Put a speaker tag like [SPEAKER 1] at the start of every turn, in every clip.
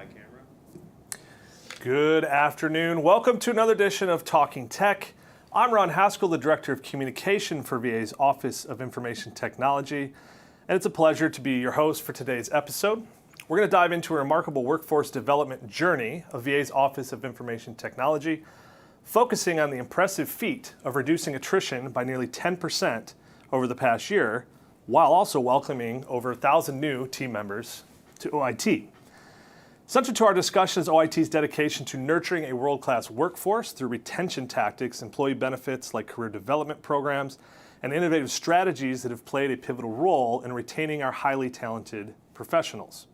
[SPEAKER 1] Camera.
[SPEAKER 2] Good afternoon. Welcome to another edition of Talking Tech. I'm Ron Haskell, the Director of Communication for VA's Office of Information Technology, and it's a pleasure to be your host for today's episode. We're going to dive into a remarkable workforce development journey of VA's Office of Information Technology, focusing on the impressive feat of reducing attrition by nearly 10% over the past year, while also welcoming over 1,000 new team members to OIT. Central to our discussion is OIT's dedication to nurturing a world-class workforce through retention tactics, employee benefits like career development programs, and innovative strategies that have played a pivotal role in retaining our highly talented professionals.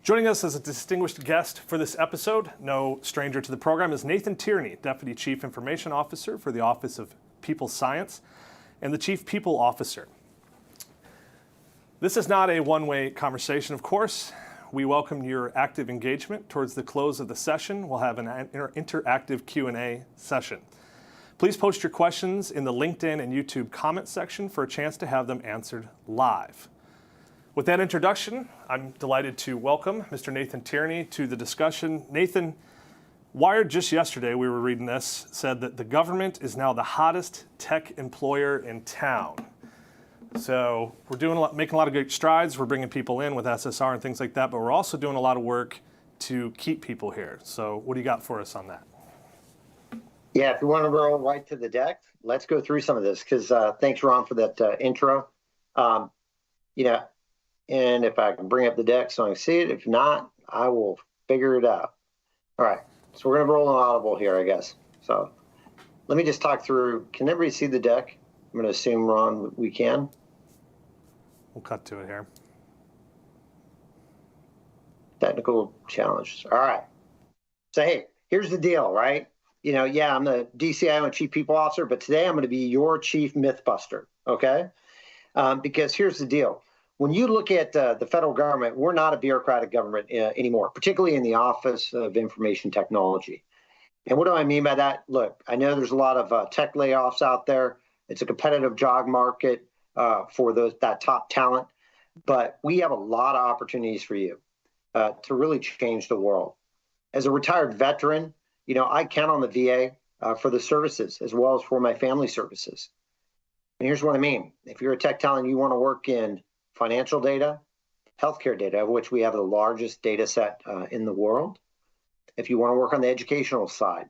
[SPEAKER 2] Joining us as a distinguished guest for this episode, no stranger to the program, is Nathan Tierney, Deputy Chief Information Officer for the Office of People Science and the Chief People Officer. This is not a one-way conversation, of course. We welcome your active engagement. Towards the close of the session, we'll have an interactive Q&A session. Please post your questions in the LinkedIn and YouTube comment section for a chance to have them answered live. With that introduction, I'm delighted to welcome Mr. Nathan Tierney to the discussion. Nathan, Wired just yesterday, we were reading this, said that the government is now the hottest tech employer in town. So we're making a lot of good strides. We're bringing people in with SSR and things like that, but we're also doing a lot of work to keep people here. So what do you got for us on that?
[SPEAKER 3] Yeah, if you want to roll right to the deck, let's go through some of this because thanks, Ron, for that intro. And if I can bring up the deck so I can see it. If not, I will figure it out. All right, so we're going to roll an audible here, I guess. So let me just talk through. Can everybody see the deck? I'm going to assume, Ron, we can.
[SPEAKER 2] We'll cut to it here.
[SPEAKER 3] Technical challenges. All right. So, hey, here's the deal, right? I'm the DCIO and Chief People Officer, but today I'm going to be your Chief Mythbuster, okay? Because here's the deal. When you look at the federal government, we're not a bureaucratic government anymore, particularly in the Office of Information Technology. And what do I mean by that? Look, I know there's a lot of tech layoffs out there. It's a competitive job market for that top talent, but we have a lot of opportunities for you to really change the world. As a retired veteran, I count on the VA for the services as well as for my family services. And here's what I mean. If you're a tech talent, you want to work in financial data, healthcare data, of which we have the largest data set in the world. If you want to work on the educational side,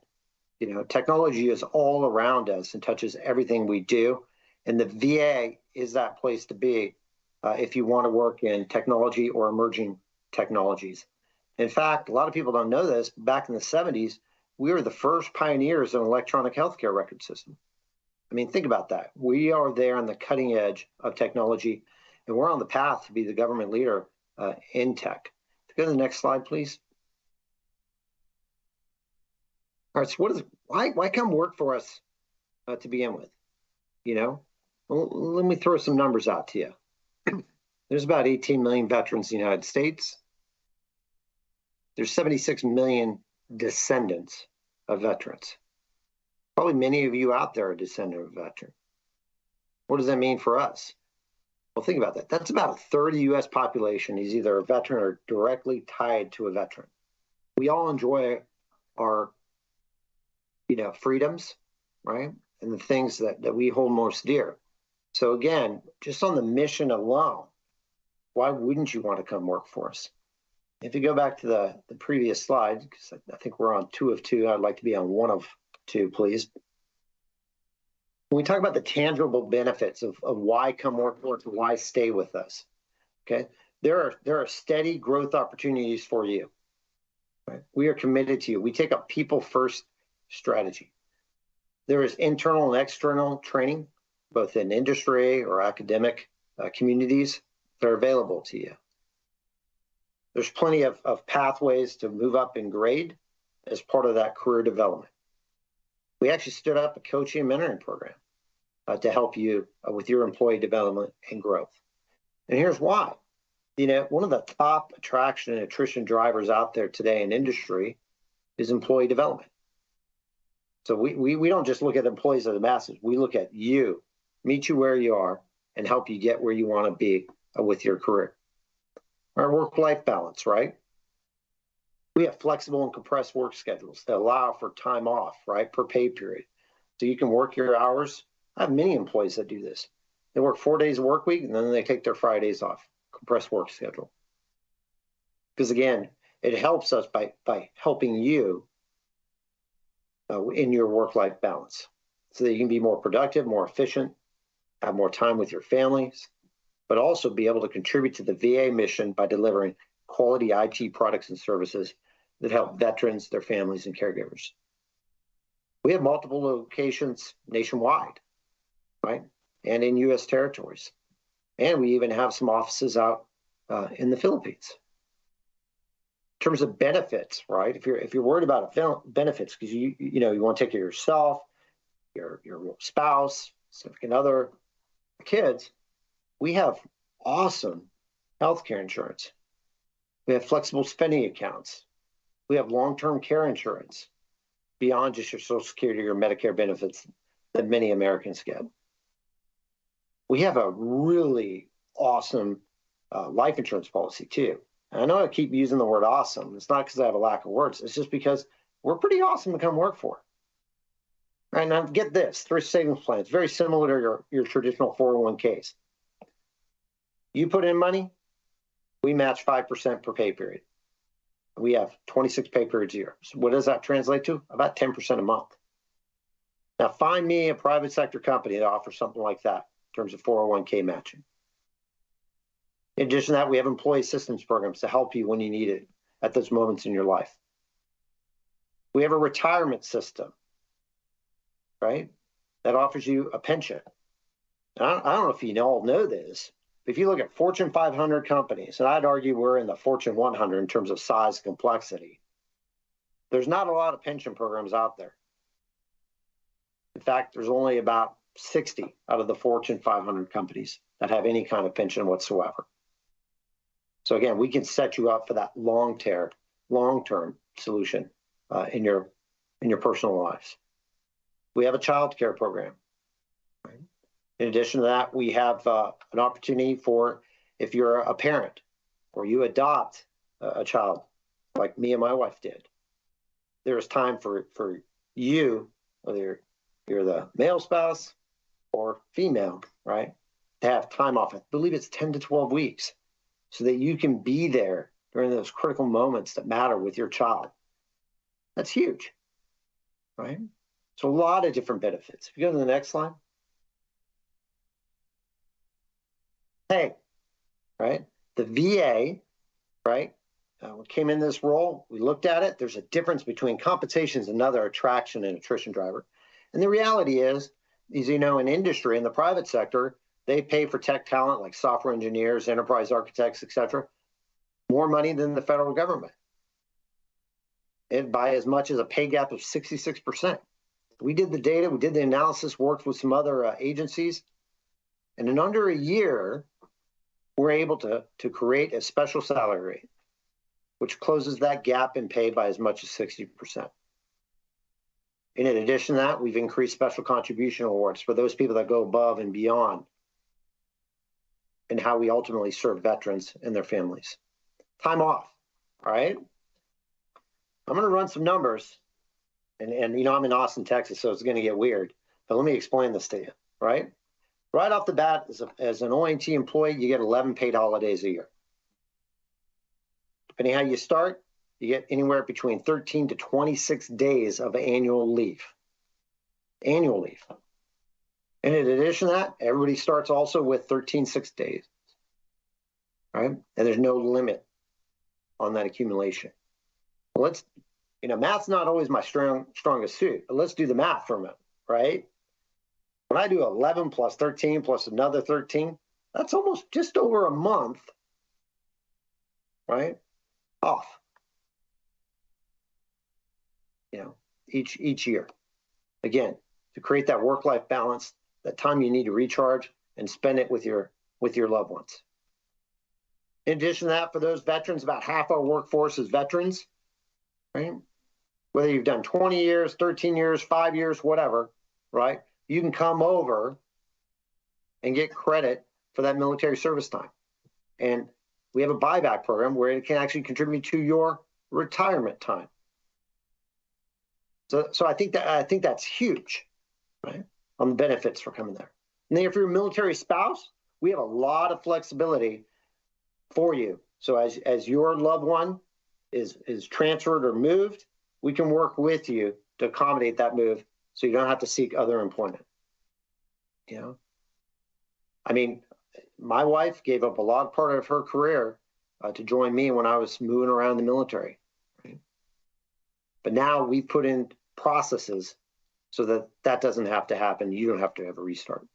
[SPEAKER 3] technology is all around us and touches everything we do. And the VA is that place to be if you want to work in technology or emerging technologies. In fact, a lot of people don't know this. Back in the 70s, we were the first pioneers in an electronic healthcare record system. I mean, think about that. We are there on the cutting edge of technology, and we're on the path to be the government leader in tech. Go to the next slide, please. All right, so why come work for us to begin with? Well, let me throw some numbers out to you. There's about 18 million veterans in the United States. There's 76 million descendants of veterans. Probably many of you out there are a descendant of a veteran. What does that mean for us? Well, think about that. That's about a third of the U.S. population is either a veteran or directly tied to a veteran. We all enjoy our freedoms, right? And the things that we hold most dear. So again, just on the mission alone, why wouldn't you want to come work for us? If you go back to the previous slide, because I think we're on 2 of 2, I'd like to be on 1 of 2, please. When we talk about the tangible benefits of why come work for us and why stay with us, okay? There are steady growth opportunities for you. Right? We are committed to you. We take a people-first strategy. There is internal and external training, both in industry or academic communities that are available to you. There's plenty of pathways to move up in grade as part of that career development. We actually stood up a coaching and mentoring program to help you with your employee development and growth. And here's why. One of the top attraction and attrition drivers out there today in industry is employee development. So we don't just look at employees as the masses. We look at you, meet you where you are, and help you get where you want to be with your career. Our work-life balance, right? We have flexible and compressed work schedules that allow for time off, right, per pay period. So you can work your hours. I have many employees that do this. They work 4 days a work week, and then they take their Fridays off, compressed work schedule. Because again, it helps us by helping you in your work-life balance so that you can be more productive, more efficient, have more time with your families, but also be able to contribute to the VA mission by delivering quality IT products and services that help veterans, their families, and caregivers. We have multiple locations nationwide, right? And in U.S. territories. And we even have some offices out in the Philippines. In terms of benefits, right? If you're worried about benefits because you want to take care of yourself, your spouse, significant other, kids, we have awesome healthcare insurance. We have flexible spending accounts. We have long-term care insurance beyond just your Social Security or Medicare benefits that many Americans get. We have a really awesome life insurance policy too. And I know I keep using the word awesome. It's not because I have a lack of words. It's just because we're pretty awesome to come work for. All right, now get this, thrift savings plans, very similar to your traditional 401ks. You put in money, we match 5% per pay period. We have 26 pay periods a year. So what does that translate to? About 10% a month. Now find me a private sector company that offers something like that in terms of 401k matching. In addition to that, we have employee assistance programs to help you when you need it at those moments in your life. We have a retirement system, right, that offers you a pension. I don't know if you all know this, but if you look at Fortune 500 companies, and I'd argue we're in the Fortune 100 in terms of size and complexity, there's not a lot of pension programs out there. In fact, there's only about 60 out of the Fortune 500 companies that have any kind of pension whatsoever. So again, we can set you up for that long-term solution in your personal lives. We have a child care program. Right? In addition to that, we have an opportunity for if you're a parent or you adopt a child, like me and my wife did. There is time for you, whether you're the male spouse or female, right, to have time off. I believe it's 10 to 12 weeks so that you can be there during those critical moments that matter with your child. That's huge, right? So a lot of different benefits. If you go to the next slide. Hey, right? The VA, right? Came in this role, we looked at it. There's a difference between compensation is another attraction and attrition driver. And the reality is in industry, in the private sector, they pay for tech talent like software engineers, enterprise architects, et cetera, more money than the federal government. And by as much as a pay gap of 66%. We did the data, we did the analysis, worked with some other agencies, and in under a year, we're able to create a special salary rate, which closes that gap in pay by as much as 60%. In addition to that, we've increased special contribution awards for those people that go above and beyond and how we ultimately serve veterans and their families. Time off, all right? I'm going to run some numbers, and I'm in Austin, Texas, so it's going to get weird, but let me explain this to you, right? Right off the bat, as an ONT employee, you get 11 paid holidays a year. Depending how you start, you get anywhere between 13 to 26 days of annual leave. Annual leave. And in addition to that, everybody starts also with 13 sick days, right? And there's no limit on that accumulation. Well, math's not always my strongest suit, but let's do the math for a minute, right? When I do 11 plus 13 plus another 13, that's almost just over a month, right? Off. Each year. Again, to create that work-life balance, that time you need to recharge and spend it with your loved ones. In addition to that, for those veterans, about half our workforce is veterans, right? Whether you've done 20 years, 13 years, 5 years, whatever, right? You can come over and get credit for that military service time. And we have a buyback program where it can actually contribute to your retirement time. So I think that's huge, right? On the benefits for coming there. And then if you're a military spouse, we have a lot of flexibility for you. So as your loved one is transferred or moved, we can work with you to accommodate that move so you don't have to seek other employment. You know, I mean, my wife gave up a lot of part of her career to join me when I was moving around the military. Right? But now we put in processes so that that doesn't have to happen. You don't have to have a restart.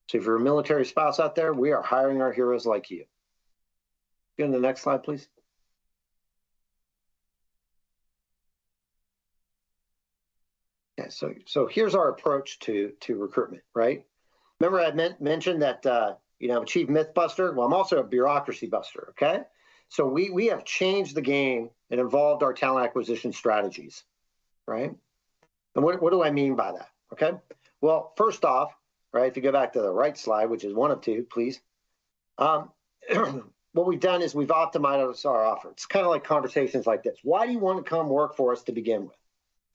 [SPEAKER 3] So if you're a military spouse out there, we are hiring our heroes like you. Go to the next slide, please. Yeah, so here's our approach to recruitment, right? Remember I mentioned that I'm a chief myth buster. Well, I'm also a bureaucracy buster. Okay, so we have changed the game and evolved our talent acquisition strategies, right? And what do I mean by that? Okay, well, first off, right, if you go back to the right slide, which is one of two, please. What we've done is we've optimized our offer. It's kind of like conversations like this. Why do you want to come work for us to begin with?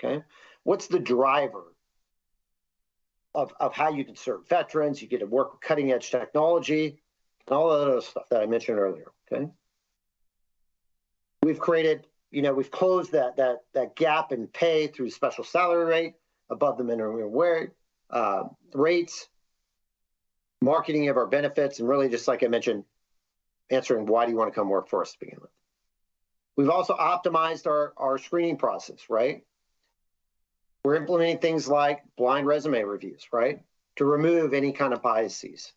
[SPEAKER 3] Okay, what's the driver of how you can serve veterans? You get to work with cutting edge technology and all that other stuff that I mentioned earlier. Okay, we've created, we've closed that gap in pay through special salary rate above the minimum wage rates, marketing of our benefits, and really just like I mentioned, answering why do you want to come work for us to begin with. We've also optimized our screening process, right? We're implementing things like blind resume reviews, right? To remove any kind of biases.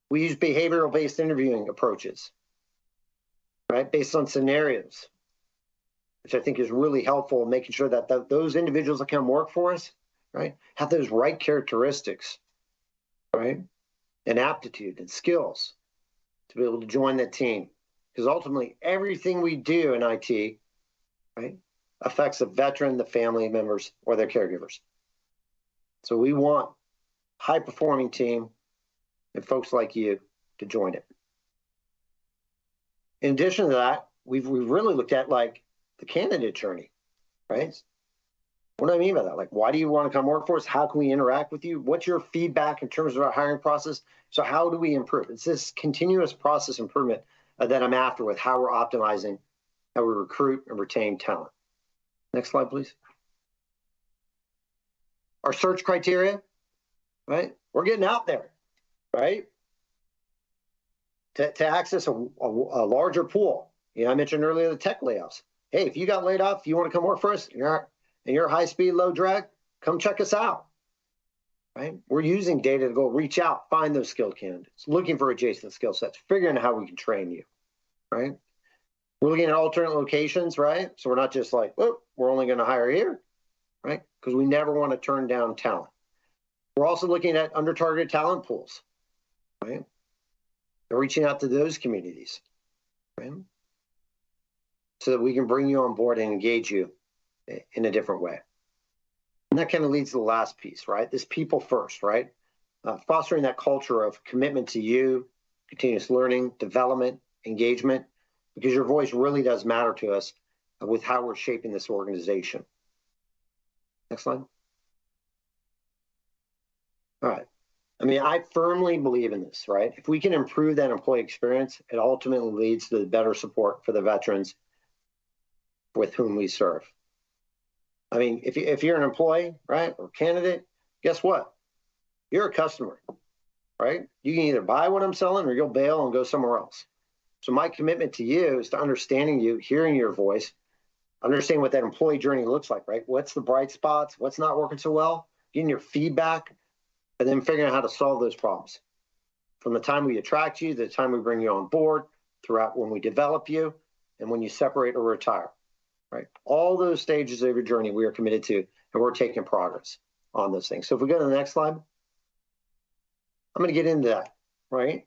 [SPEAKER 3] We use behavioral-based interviewing approaches, right? Based on scenarios, which I think is really helpful in making sure that those individuals that come work for us, right, have those right characteristics, right? And aptitude and skills to be able to join that team. Because ultimately, everything we do in IT, right, affects the veteran, the family members, or their caregivers. So we want high-performing team and folks like you to join it. In addition to that, we've really looked at like the candidate journey, right? What do I mean by that? Like, why do you want to come work for us? How can we interact with you? What's your feedback in terms of our hiring process? So how do we improve? It's this continuous process improvement that I'm after with how we're optimizing how we recruit and retain talent. Next slide, please. Our search criteria, right? We're getting out there, right? To access a larger pool. I mentioned earlier the tech layoffs. Hey, if you got laid off, you want to come work for us, and you're high speed, low drag, come check us out, right? We're using data to go reach out, find those skilled candidates, looking for adjacent skill sets, figuring out how we can train you, right? We're looking at alternate locations, right? So we're not just like, oh, we're only going to hire here, right? Because we never want to turn down talent. We're also looking at under-targeted talent pools, right? And reaching out to those communities, right? So that we can bring you on board and engage you in a different way. And that kind of leads to the last piece, right? This people first, right? Fostering that culture of commitment to you, continuous learning, development, engagement, because your voice really does matter to us with how we're shaping this organization. Next slide. All right. I mean, I firmly believe in this, right? If we can improve that employee experience, it ultimately leads to better support for the veterans with whom we serve. I mean, if you're an employee, right, or candidate, guess what? You're a customer, right? You can either buy what I'm selling or you'll bail and go somewhere else. So my commitment to you is to understanding you, hearing your voice, understanding what that employee journey looks like, right? What's the bright spots? What's not working so well? Getting your feedback, and then figuring out how to solve those problems. From the time we attract you, to the time we bring you on board, throughout when we develop you, and when you separate or retire, right? All those stages of your journey we are committed to, and we're taking progress on those things. So if we go to the next slide, I'm going to get into that, right?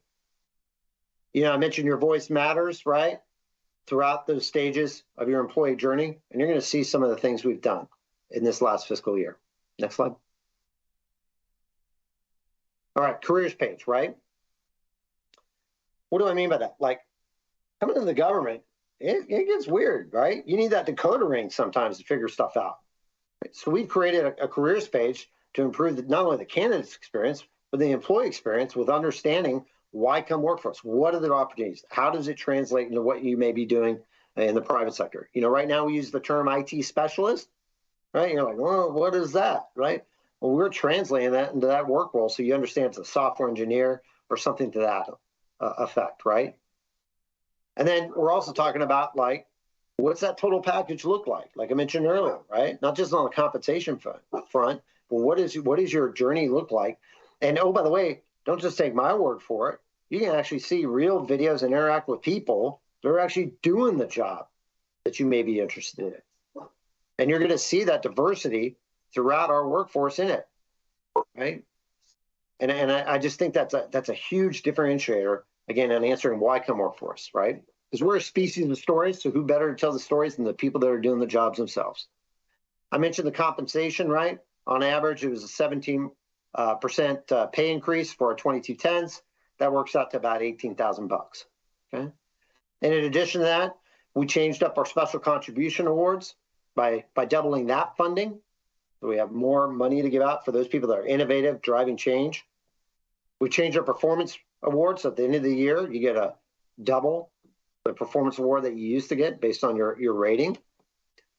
[SPEAKER 3] I mentioned your voice matters, right? Throughout those stages of your employee journey, and you're going to see some of the things we've done in this last fiscal year. Next slide. All right, careers page, right? What do I mean by that? Like, coming into the government, it gets weird, right? You need that decoder ring sometimes to figure stuff out. So we've created a careers page to improve not only the candidate's experience, but the employee experience with understanding why come work for us. What are the opportunities? How does it translate into what you may be doing in the private sector? Right now we use the term IT specialist, right? You're like, well, what is that, right? Well, we're translating that into that work role so you understand it's a software engineer or something to that effect, right? And then we're also talking about what's that total package look like I mentioned earlier, right? Not just on the compensation front, but what is your journey look like? And oh, by the way, don't just take my word for it. You can actually see real videos and interact with people that are actually doing the job that you may be interested in. And you're going to see that diversity throughout our workforce in it, right? And I just think that's a huge differentiator, again, in answering why come work for us, right? Because we're a species of stories, so who better to tell the stories than the people that are doing the jobs themselves? I mentioned the compensation, right? On average, it was a 17% pay increase for our 2210s. That works out to about $18,000. Okay. And in addition to that, we changed up our special contribution awards by doubling that funding. So we have more money to give out for those people that are innovative, driving change. We changed our performance awards. So at the end of the year, you get a double the performance award that you used to get based on your rating.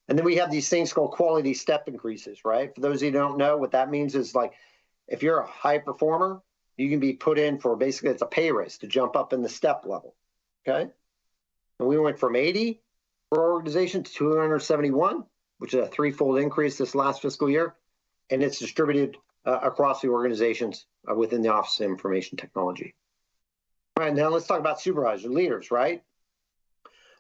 [SPEAKER 3] And then we have these things called quality step increases, right? For those of you who don't know, what that means is if you're a high performer, you can be put in for basically it's a pay raise to jump up in the step level, okay? And we went from 80 for our organization to 271, which is a threefold increase this last fiscal year, and it's distributed across the organizations within the Office of Information Technology. All right, now let's talk about supervisor leaders, right?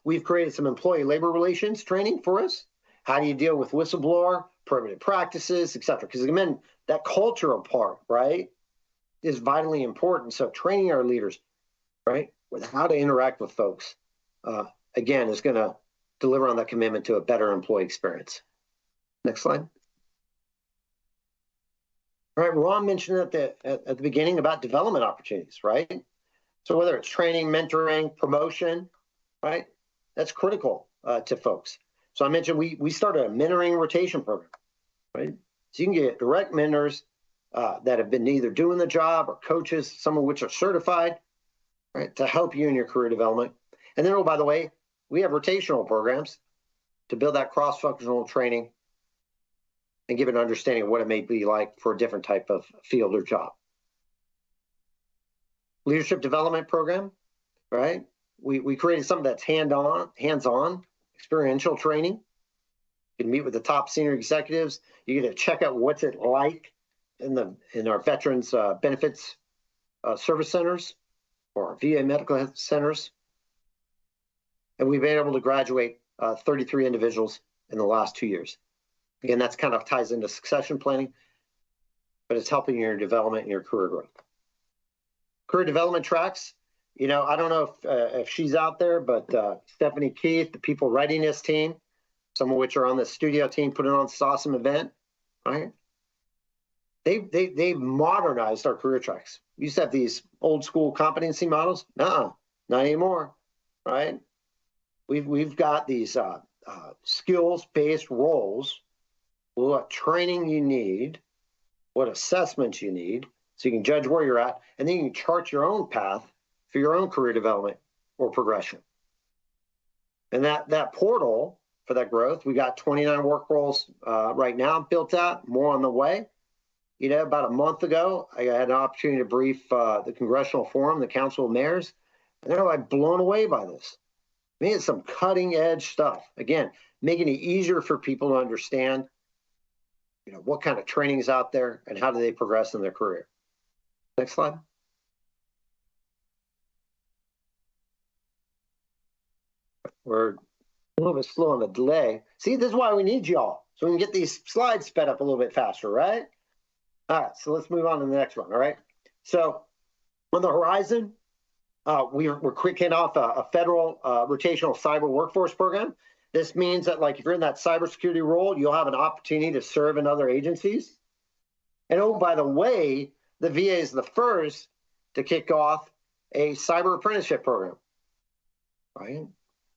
[SPEAKER 3] We've created some employee labor relations training for us. How do you deal with whistleblower, permanent practices, et cetera? Because again, that cultural part, right, is vitally important. So training our leaders, right, with how to interact with folks, again, is going to deliver on that commitment to a better employee experience. Next slide. All right, Ron mentioned at the beginning about development opportunities, right? So whether it's training, mentoring, promotion, right, that's critical to folks. So I mentioned we started a mentoring rotation program, right? So you can get direct mentors that have been either doing the job or coaches, some of which are certified, right, to help you in your career development. And then, oh, by the way, we have rotational programs to build that cross-functional training and give an understanding of what it may be like for a different type of field or job. Leadership development program, right? We created something that's hands-on, experiential training. You can meet with the top senior executives. You get to check out what's it like in our veterans benefits service centers or our VA medical health centers. And we've been able to graduate 33 individuals in the last 2 years. Again, that's kind of ties into succession planning, but it's helping your development and your career growth. Career development tracks. I don't know if she's out there, but Stephanie Keith, the people readiness team, some of which are on the studio team, putting on this awesome event, right? They've modernized our career tracks. We used to have these old school competency models. Not anymore, right? We've got these skills-based roles, what training you need, what assessments you need, so you can judge where you're at, and then you can chart your own path for your own career development or progression. And that portal for that growth, we got 29 work roles right now built out, more on the way. About a month ago, I had an opportunity to brief the Congressional Forum, the Council of Mayors, and they're blown away by this. I mean, it's some cutting edge stuff. Again, making it easier for people to understand, what kind of training is out there and how do they progress in their career. Next slide. We're a little bit slow on the delay. See, this is why we need y'all, so we can get these slides sped up a little bit faster, right? All right, so let's move on to the next one, all right? So on the horizon, we're kicking off a federal rotational cyber workforce program. This means that if you're in that cybersecurity role, you'll have an opportunity to serve in other agencies. And oh, by the way, the VA is the first to kick off a cyber apprenticeship program, right?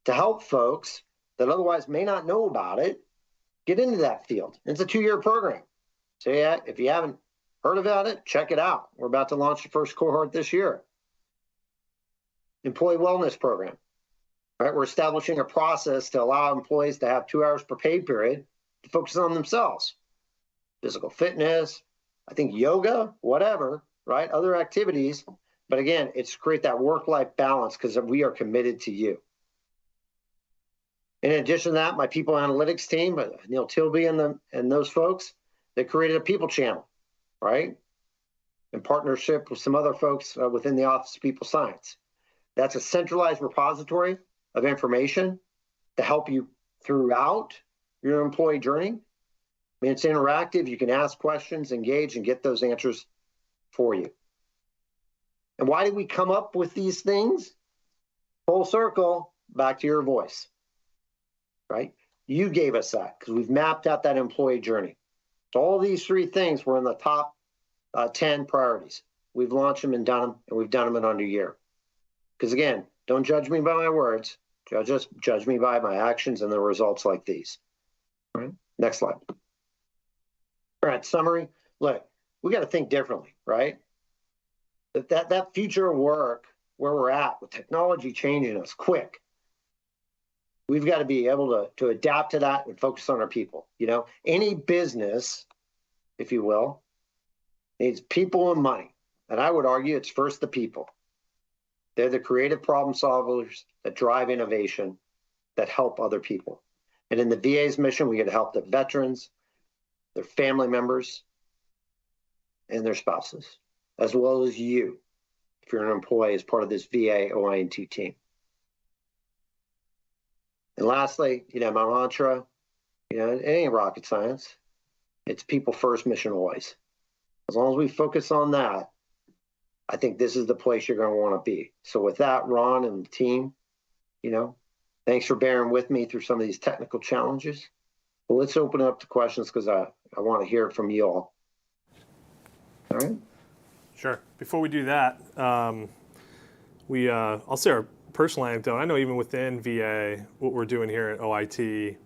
[SPEAKER 3] to help folks that otherwise may not know about it get into that field. It's a 2-year program. So yeah, if you haven't heard about it, check it out. We're about to launch the first cohort this year. Employee wellness program. Right, we're establishing a process to allow employees to have 2 hours per pay period to focus on themselves. Physical fitness, I think yoga, whatever, right? Other activities. But again, it's to create that work-life balance because we are committed to you. In addition to that, my people analytics team, Neil Tilby and those folks, they created a people channel, right? In partnership with some other folks within the Office of People Science. That's a centralized repository of information to help you throughout your employee journey. I mean, it's interactive. You can ask questions, engage, and get those answers for you. And why did we come up with these things? Full circle, back to your voice, right? You gave us that because we've mapped out that employee journey. So all these 3 things were in the top 10 priorities. We've launched them and done them, and we've done them in under a year. Because again, don't judge me by my words. Judge me by my actions and the results like these. All right, next slide. All right, summary. Look, we got to think differently, right? That future of work, where we're at with technology changing us quick, we've got to be able to adapt to that and focus on our people. You know, any business, if you will, needs people and money. And I would argue it's first the people. They're the creative problem solvers that drive innovation, that help other people. And in the VA's mission, we get to help the veterans, their family members, and their spouses, as well as you, if you're an employee as part of this VA OINT team. And lastly, my mantra, it ain't rocket science. It's people first, mission always. As long as we focus on that, I think this is the place you're going to want to be. So with that, Ron and the team, thanks for bearing with me through some of these technical challenges. Well, let's open up to questions because I want to hear it from you all. All right?
[SPEAKER 2] Sure. Before we do that, I'll say our personal anecdote. I know even within VA, what we're doing here at OIT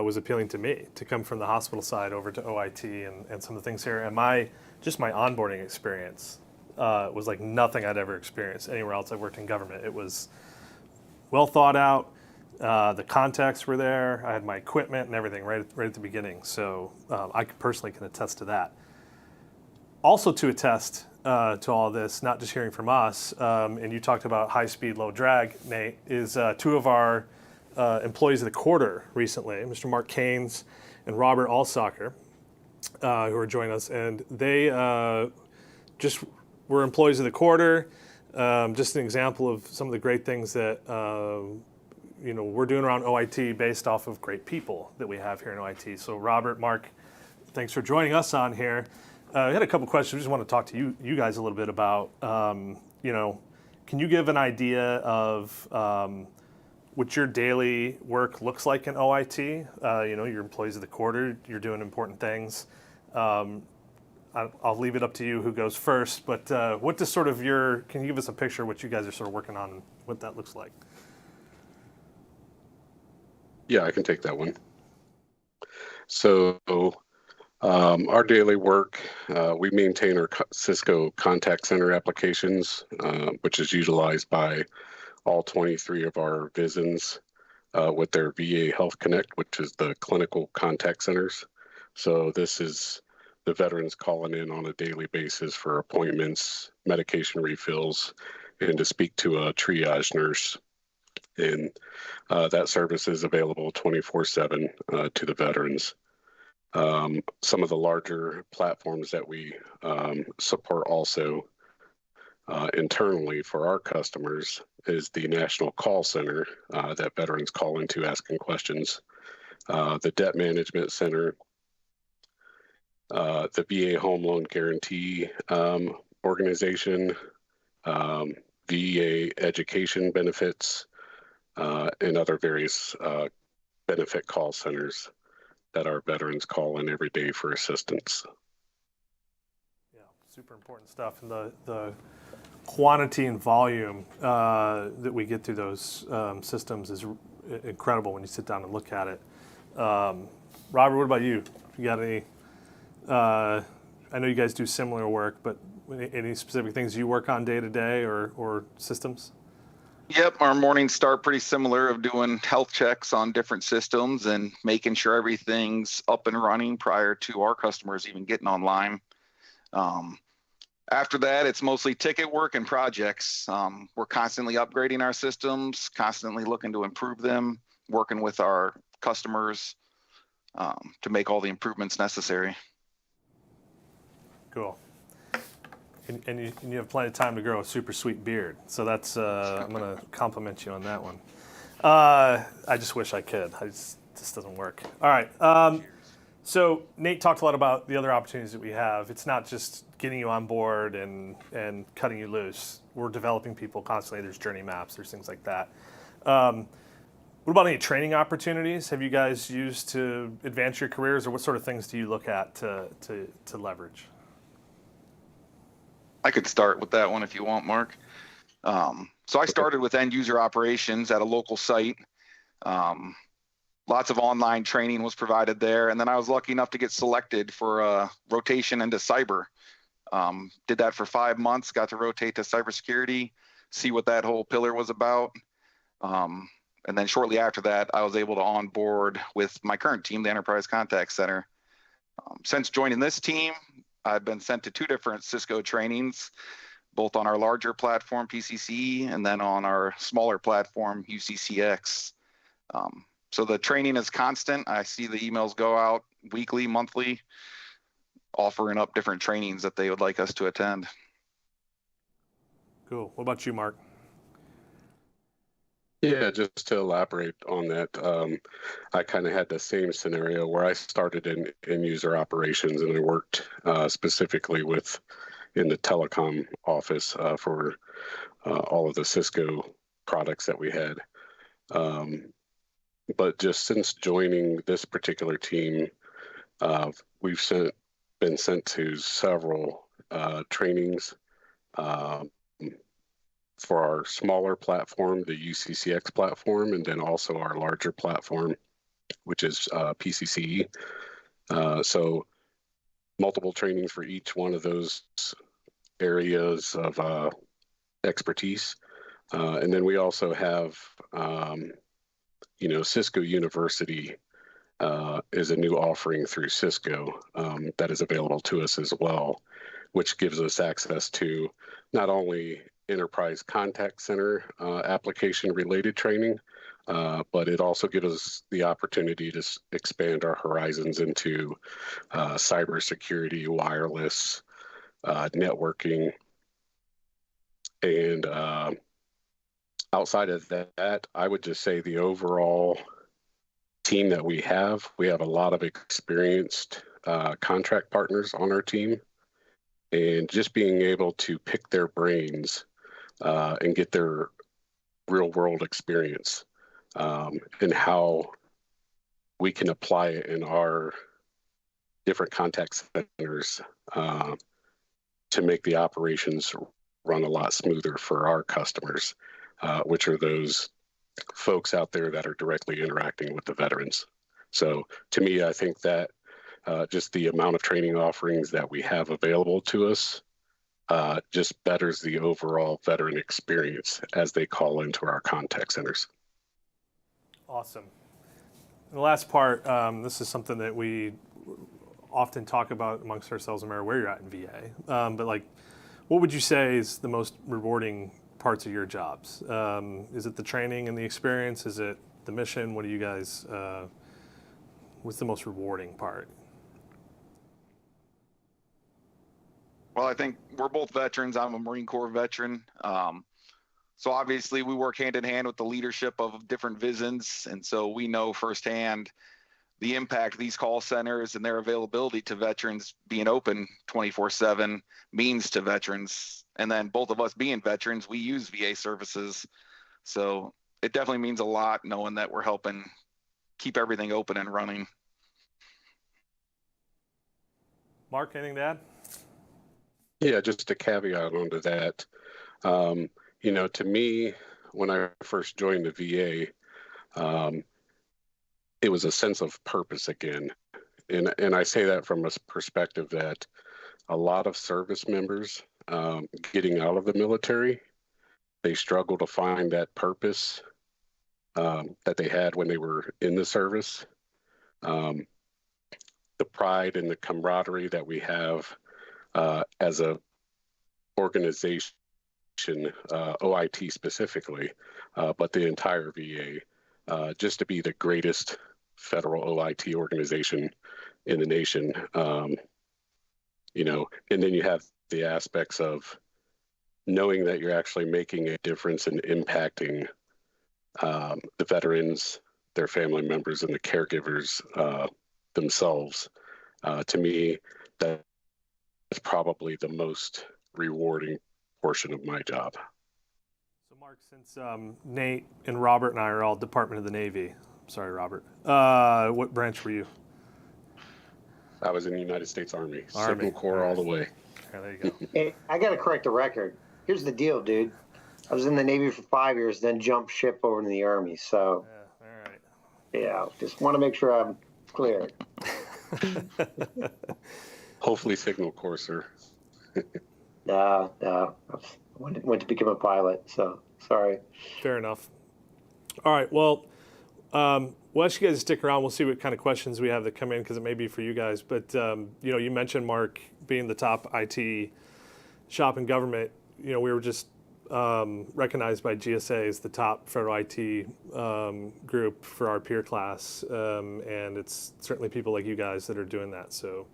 [SPEAKER 2] was appealing to me to come from the hospital side over to OIT and some of the things here. And my onboarding experience was like nothing I'd ever experienced anywhere else I've worked in government. It was well thought out. The contacts were there. I had my equipment and everything right at the beginning. So I personally can attest to that. Also to attest to all this, not just hearing from us, and you talked about high speed, low drag, Nate, is 2 of our employees of the quarter recently, Mr. Mark Keynes and Robert Alsacher, who are joining us. And they just were employees of the quarter. Just an example of some of the great things that we're doing around OIT based off of great people that we have here in OIT. So Robert, Mark, thanks for joining us on here. I had a couple questions. I just want to talk to you guys a little bit about, can you give an idea of what your daily work looks like in OIT? You're employees of the quarter, you're doing important things. I'll leave it up to you who goes first, but what does can you give us a picture of what you guys are sort of working on and what that looks like?
[SPEAKER 1] Yeah, I can take that one. So our daily work, we maintain our Cisco contact center applications, which is utilized by all 23 of our VISNs with their VA Health Connect, which is the clinical contact centers. So this is the veterans calling in on a daily basis for appointments, medication refills, and to speak to a triage nurse. And that service is available 24/7 to the veterans. Some of the larger platforms that we support also internally for our customers is the National Call Center that veterans call into asking questions, the Debt Management Center, the VA Home Loan Guarantee Organization, VA Education Benefits, and other various benefit call centers that our veterans call in every day for assistance.
[SPEAKER 2] Yeah, super important stuff. And the quantity and volume that we get through those systems is incredible when you sit down and look at it. Robert, what about you? You got any? I know you guys do similar work, but any specific things you work on day to day or systems?
[SPEAKER 4] Yep, our mornings start pretty similar of doing health checks on different systems and making sure everything's up and running prior to our customers even getting online. After that, it's mostly ticket work and projects. We're constantly upgrading our systems, constantly looking to improve them, working with our customers to make all the improvements necessary.
[SPEAKER 2] Cool. And you have plenty of time to grow a super sweet beard. So that's, I'm going to compliment you on that one. I just wish I could. This doesn't work. All right. So Nate talked a lot about the other opportunities that we have. It's not just getting you on board and cutting you loose. We're developing people constantly. There's journey maps. There's things like that. What about any training opportunities have you guys used to advance your careers, or what sort of things do you look at to leverage?
[SPEAKER 4] I could start with that one if you want, Mark. So I started with end user operations at a local site. Lots of online training was provided there. And then I was lucky enough to get selected for a rotation into cyber. Did that for 5 months, got to rotate to cybersecurity, see what that whole pillar was about. And then shortly after that, I was able to onboard with my current team, the Enterprise Contact Center. Since joining this team, I've been sent to 2 different Cisco trainings, both on our larger platform, PCC, and then on our smaller platform, UCCX. So the training is constant. I see the emails go out weekly, monthly, offering up different trainings that they would like us to attend.
[SPEAKER 2] Cool. What about you, Mark?
[SPEAKER 1] Yeah, just to elaborate on that, I kind of had the same scenario where I started in user operations, and I worked specifically in the telecom office for all of the Cisco products that we had. But just since joining this particular team, we've been sent to several trainings for our smaller platform, the UCCX platform, and then also our larger platform, which is PCCE. So multiple trainings for each one of those areas of expertise. And then we also have, Cisco University is a new offering through Cisco that is available to us as well, which gives us access to not only enterprise contact center application related training, but it also gives us the opportunity to expand our horizons into cybersecurity, wireless, networking, and outside of that, I would just say the overall team that we have a lot of experienced contract partners on our team, and just being able to pick their brains and get their real world experience and how we can apply it in our different contact centers to make the operations run a lot smoother for our customers, which are those folks out there that are directly interacting with the veterans. So to me, I think that just the amount of training offerings that we have available to us just betters the overall veteran experience as they call into our contact centers.
[SPEAKER 2] Awesome. And the last part, this is something that we often talk about amongst ourselves no matter where you're at in VA. But like, what would you say is the most rewarding parts of your jobs? Is it the training and the experience? Is it the mission? What do you guys, what's the most rewarding part?
[SPEAKER 4] Well, I think we're both veterans. I'm a Marine Corps veteran. So obviously we work hand in hand with the leadership of different VISNs. And so we know firsthand the impact these call centers and their availability to veterans being open 24/7 means to veterans. And then both of us being veterans, we use VA services. So it definitely means a lot knowing that we're helping keep everything open and running.
[SPEAKER 2] Mark, anything to add?
[SPEAKER 1] Yeah, just a caveat onto that. To me, when I first joined the VA, it was a sense of purpose again. And I say that from a perspective that a lot of service members getting out of the military, they struggle to find that purpose that they had when they were in the service. The pride and the camaraderie that we have as a organization, OIT specifically, but the entire VA, just to be the greatest federal OIT organization in the nation. And then you have the aspects of knowing that you're actually making a difference and impacting the veterans, their family members, and the caregivers themselves. To me, that's probably the most rewarding portion of my job.
[SPEAKER 2] So Mark, since Nate and Robert and I are all Department of the Navy, sorry, Robert, what branch were you?
[SPEAKER 1] I was in the United States Army. Signal Corps all the way.
[SPEAKER 2] Yeah, there you go.
[SPEAKER 3] Hey, I got to correct the record. Here's the deal, dude. I was in the Navy for 5 years, then jumped ship over to the Army. So,
[SPEAKER 2] Yeah, all right.
[SPEAKER 3] yeah, just want to make sure I'm clear.
[SPEAKER 1] Hopefully Signal Corps, sir.
[SPEAKER 3] No, I went to become a pilot, so sorry.
[SPEAKER 2] Fair enough. All right, well, we'll ask you guys to stick around. We'll see what kind of questions we have that come in because it may be for you guys. But, you mentioned, Mark, being the top IT shop in government. We were just recognized by GSA as the top federal IT group for our peer class. And it's certainly people like you guys that are doing that. So,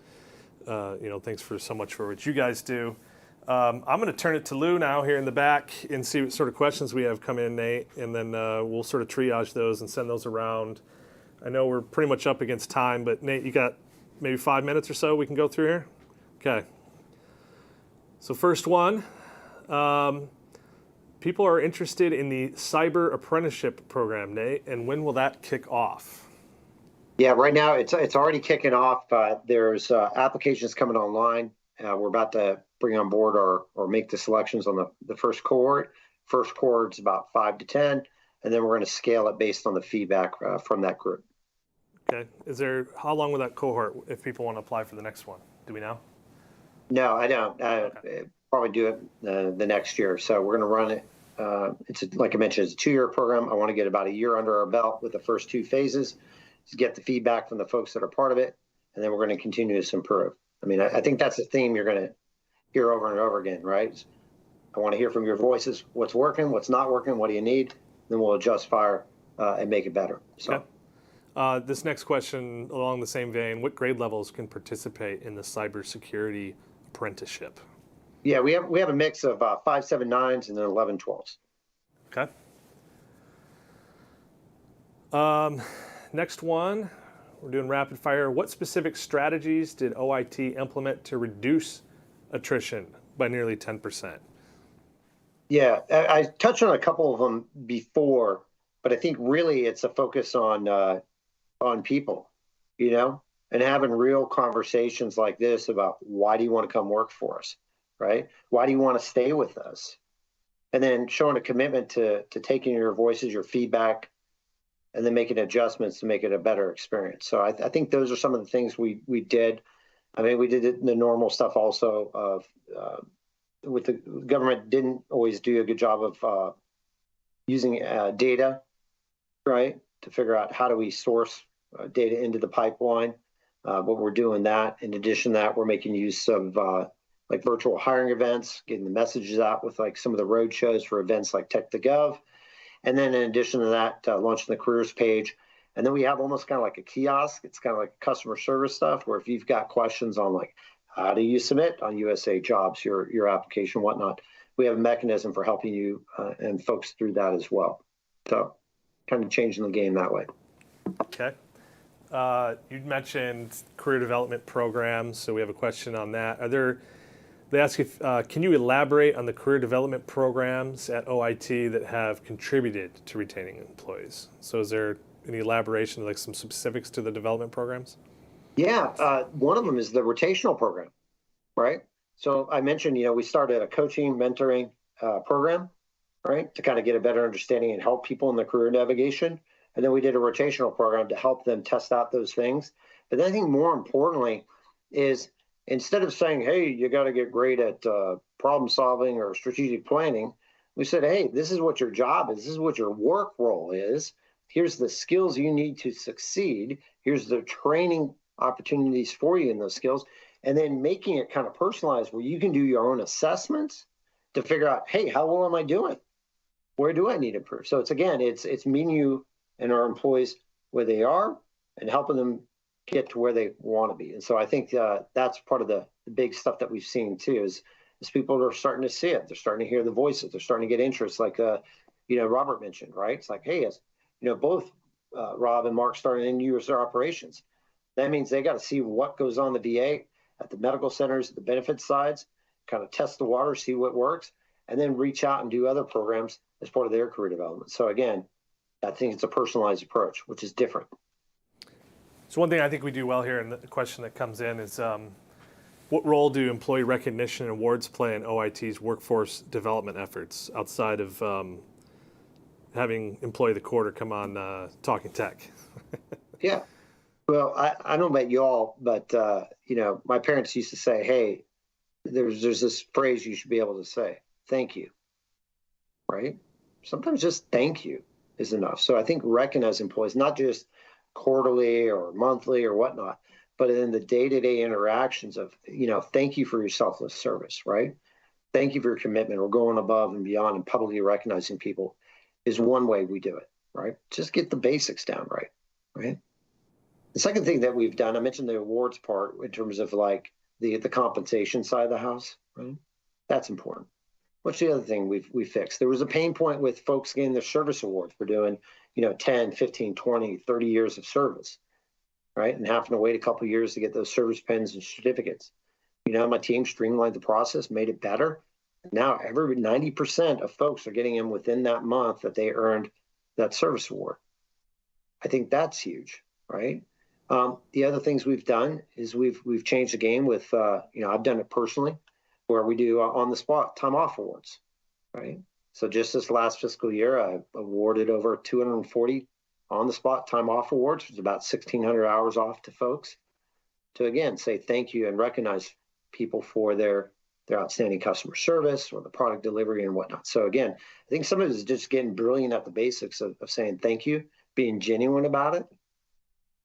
[SPEAKER 2] thanks so much for what you guys do. I'm going to turn it to Lou now here in the back and see what sort of questions we have come in, Nate, and then we'll sort of triage those and send those around. I know we're pretty much up against time, but Nate, you got maybe 5 minutes or so we can go through here? Okay. So first one, people are interested in the Cyber Apprenticeship program, Nate, and when will that kick off?
[SPEAKER 3] Yeah, right now it's already kicking off. There's applications coming online. We're about to bring on board or make the selections on the first cohort. First cohort's about 5 to 10, and then we're going to scale it based on the feedback from that group.
[SPEAKER 2] Okay. How long will that cohort if people want to apply for the next one? Do we know?
[SPEAKER 3] No, I don't. Probably do it the next year. So we're going to run it. It's like I mentioned, it's a 2-year program. I want to get about a year under our belt with the first 2 phases to get the feedback from the folks that are part of it, and then we're going to continue to improve. I mean, I think that's a theme you're going to hear over and over again, right? I want to hear from your voices, what's working, what's not working, what do you need? Then we'll adjust fire and make it better. So,
[SPEAKER 2] okay. This next question, along the same vein, what grade levels can participate in the cybersecurity apprenticeship?
[SPEAKER 3] Yeah, we have a mix of 5, 7, 9s and then 11, 12s.
[SPEAKER 2] Okay. Next one, we're doing rapid fire. What specific strategies did OIT implement to reduce attrition by nearly 10%?
[SPEAKER 3] Yeah, I touched on a couple of them before, but I think really it's a focus on people, and having real conversations like this about why do you want to come work for us, right? Why do you want to stay with us? And then showing a commitment to taking your voices, your feedback, and then making adjustments to make it a better experience. So I think those are some of the things we did. I mean, we did the normal stuff also of with the government didn't always do a good job of using data, right, to figure out how do we source data into the pipeline. But we're doing that. In addition to that, we're making use of like virtual hiring events, getting the messages out with like some of the road shows for events like Tech2Gov. And then in addition to that, launching the careers page. And then we have almost kind of like a kiosk. It's kind of like customer service stuff where if you've got questions on like, how do you submit on USA Jobs, your application, whatnot, we have a mechanism for helping you and folks through that as well. So kind of changing the game that way.
[SPEAKER 2] Okay. You mentioned career development programs, so we have a question on that. They ask if, can you elaborate on the career development programs at OIT that have contributed to retaining employees? So is there any elaboration, like some specifics to the development programs?
[SPEAKER 3] Yeah, one of them is the rotational program, right? So I mentioned, we started a coaching, mentoring program, right, to kind of get a better understanding and help people in their career navigation. And then we did a rotational program to help them test out those things. But I think more importantly is instead of saying, hey, you got to get great at problem solving or strategic planning, we said, hey, this is what your job is. This is what your work role is. Here's the skills you need to succeed. Here's the training opportunities for you in those skills. And then making it kind of personalized where you can do your own assessments to figure out, hey, how well am I doing? Where do I need to improve? So it's meeting you and our employees where they are and helping them get to where they want to be. And so I think that's part of the big stuff that we've seen too is people are starting to see it. They're starting to hear the voices. They're starting to get interest like, Robert mentioned, right? It's like, hey, both Rob and Mark started in user operations. That means they got to see what goes on the VA at the medical centers, the benefits sides, kind of test the water, see what works, and then reach out and do other programs as part of their career development. So again, I think it's a personalized approach, which is different.
[SPEAKER 2] So one thing I think we do well here, and the question that comes in is, what role do employee recognition and awards play in OIT's workforce development efforts outside of having Employee of the Quarter come on Talking Tech?
[SPEAKER 3] Yeah. Well, I don't know about y'all, but my parents used to say, hey, there's this phrase you should be able to say, thank you, right? Sometimes just thank you is enough. So I think recognize employees, not just quarterly or monthly or whatnot, but in the day-to-day interactions of, thank you for your selfless service, right? Thank you for your commitment or going above and beyond and publicly recognizing people is one way we do it, right? Just get the basics down right? The second thing that we've done, I mentioned the awards part in terms of like the compensation side of the house, right? That's important. What's the other thing we fixed? There was a pain point with folks getting their service awards for doing, 10, 15, 20, 30 years of service, right? And having to wait a couple of years to get those service pins and certificates. My team streamlined the process, made it better. Now every 90% of folks are getting them within that month that they earned that service award. I think that's huge, right? The other things we've done is we've changed the game with, I've done it personally, where we do on the spot time off awards, right? So just this last fiscal year, I awarded over 240 on the spot time off awards, which is about 1,600 hours off to folks to, again, say thank you and recognize people for their outstanding customer service or the product delivery and whatnot. So again, I think some of it is just getting brilliant at the basics of saying thank you, being genuine about it,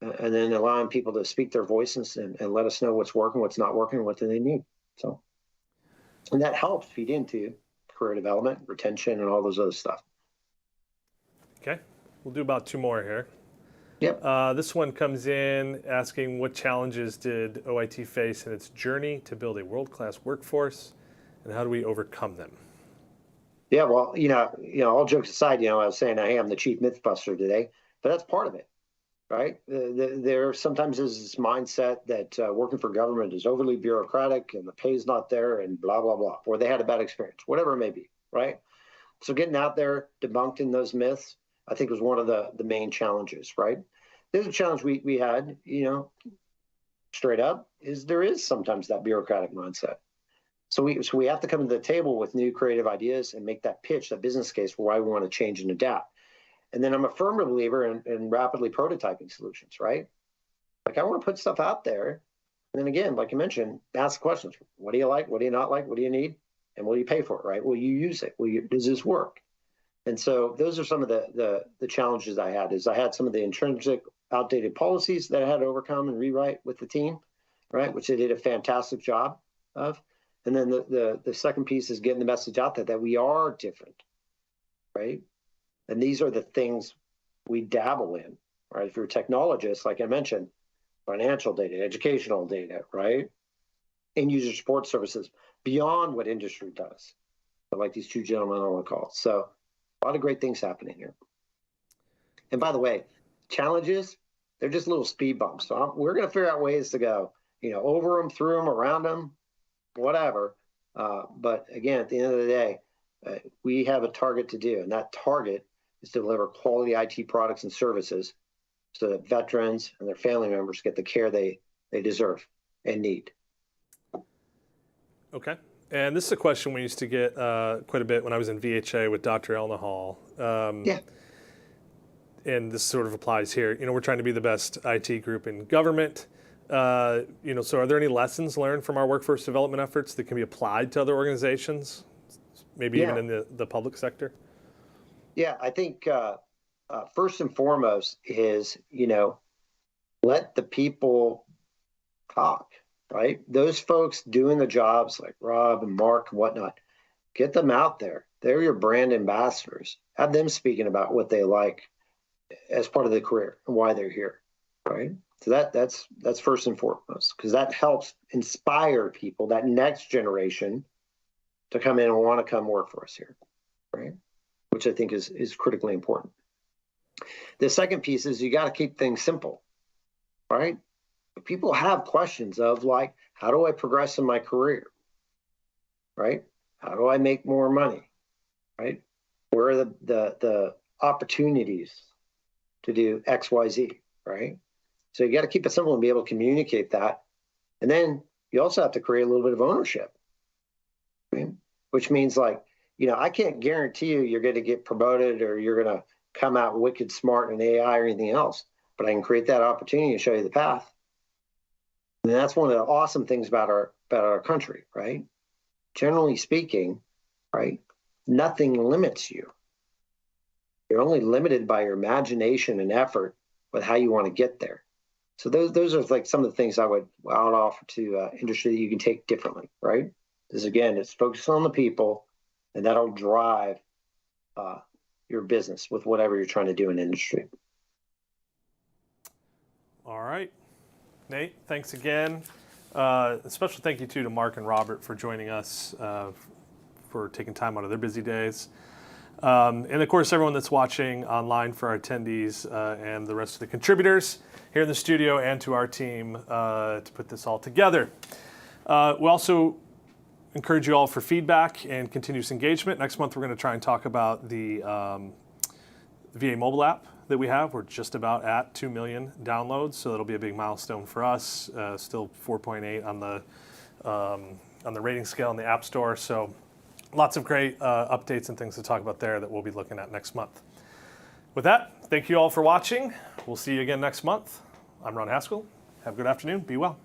[SPEAKER 3] and then allowing people to speak their voices and let us know what's working, what's not working, what do they need. So, and that helps feed into career development, retention, and all those other stuff.
[SPEAKER 2] Okay, we'll do about two more here.
[SPEAKER 3] Yep.
[SPEAKER 2] This one comes in asking, what challenges did OIT face in its journey to build a world-class workforce, and how do we overcome them?
[SPEAKER 3] Yeah, well, all jokes aside, I was saying, hey, I'm the chief mythbuster today, but that's part of it, right? There sometimes is this mindset that working for government is overly bureaucratic and the pay's not there and blah, blah, blah, or they had a bad experience, whatever it may be, right? So getting out there, debunking those myths, I think was one of the main challenges, right? There's a challenge we had, straight up, is there is sometimes that bureaucratic mindset. So we have to come to the table with new creative ideas and make that pitch, that business case for why we want to change and adapt. And then I'm a firm believer in rapidly prototyping solutions, right? Like I want to put stuff out there. And then again, like you mentioned, ask questions. What do you like? What do you not like? What do you need? And will you pay for it, right? Will you use it? Does this work? And so those are some of the challenges I had is I had some of the intrinsic outdated policies that I had to overcome and rewrite with the team, right? Which they did a fantastic job of. And then the second piece is getting the message out there that we are different, right? And these are the things we dabble in, right? If you're a technologist, like I mentioned, financial data, educational data, right? End user support services beyond what industry does. So like these two gentlemen on the call. So a lot of great things happening here. And by the way, challenges, they're just little speed bumps. So we're going to figure out ways to go, over them, through them, around them, whatever. But again, at the end of the day, we have a target to do. And that target is to deliver quality IT products and services so that veterans and their family members get the care they deserve and need.
[SPEAKER 2] Okay. And this is a question we used to get quite a bit when I was in VHA with Dr. Elna Hall.
[SPEAKER 3] Yeah.
[SPEAKER 2] and this sort of applies here, we're trying to be the best IT group in government. So are there any lessons learned from our workforce development efforts that can be applied to other organizations, maybe even in the public sector?
[SPEAKER 3] Yeah, I think first and foremost is, let the people talk, right? Those folks doing the jobs like Rob and Mark and whatnot, get them out there. They're your brand ambassadors. Have them speaking about what they like as part of the career and why they're here, right? So that's first and foremost, because that helps inspire people, that next generation, to come in and want to come work for us here, right? Which I think is critically important. The second piece is you got to keep things simple, right? People have questions of like, how do I progress in my career, right? How do I make more money, right? Where are the opportunities to do X, Y, Z, right? So you got to keep it simple and be able to communicate that. And then you also have to create a little bit of ownership, right? Which means like, I can't guarantee you're going to get promoted or you're going to come out wicked smart in AI or anything else, but I can create that opportunity and show you the path. And that's one of the awesome things about our country, right? Generally speaking, right? Nothing limits you. You're only limited by your imagination and effort with how you want to get there. So those are like some of the things I would offer to industry that you can take differently, right? Because again, it's focused on the people, and that'll drive your business with whatever you're trying to do in industry.
[SPEAKER 2] All right. Nate, thanks again. A special thank you to Mark and Robert for joining us, for taking time out of their busy days. And of course, everyone that's watching online, for our attendees and the rest of the contributors here in the studio, and to our team to put this all together. We also encourage you all for feedback and continuous engagement. Next month, we're going to try and talk about the VA mobile app that we have. We're just about at 2 million downloads, so that'll be a big milestone for us. Still 4.8 on the rating scale in the App Store. So lots of great updates and things to talk about there that we'll be looking at next month. With that, thank you all for watching. We'll see you again next month. I'm Ron Haskell. Have a good afternoon. Be well.